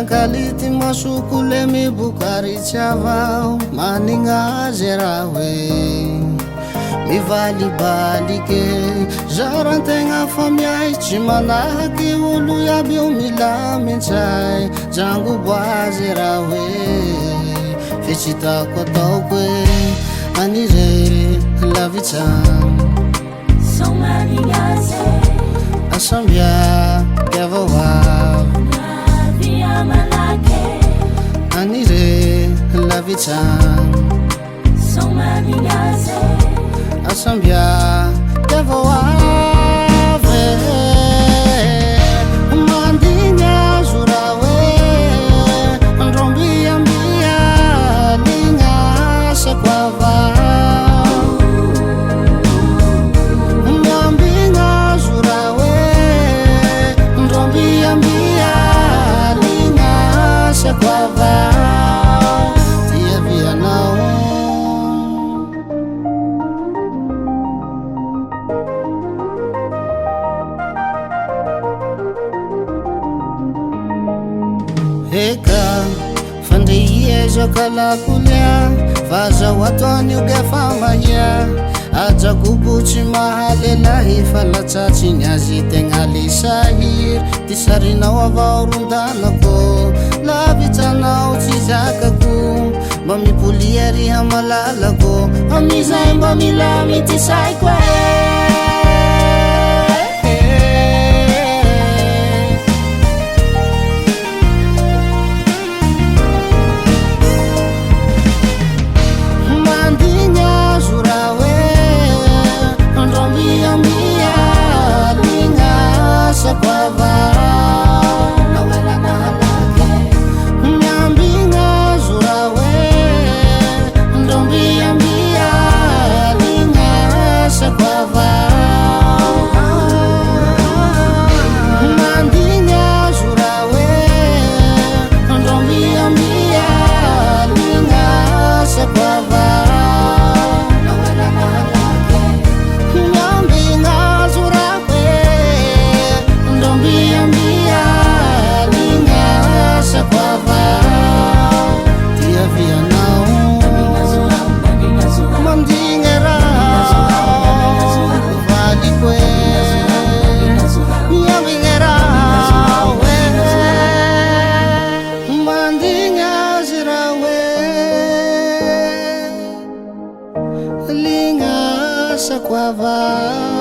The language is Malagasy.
kality masoko le mibokaritsy avao manigna azy raha hoe mivalibalike zarantegna fa miay tsy manahaky olo iaby io milamitsay jango boazy raha hoe fetsitako ataoko hoe anire lavitsany asambia kiavavavy anire lavitsany asambia kiavavavy mandigna azo raha hoe andrombiambia lignasako avao miambigna azo raha hoe andrombiambia lignasako avao tiavianao eka fandria zakalakolia vazao ataony io gefa mahia ajagobo tsy mahalelahy fa latsatsiny azy tegna lisahiry ty sarinao avao rondanako lavitsanao tsy zakako mba mipolia riha malalako amizay mba milamy ty saiko linga sakwava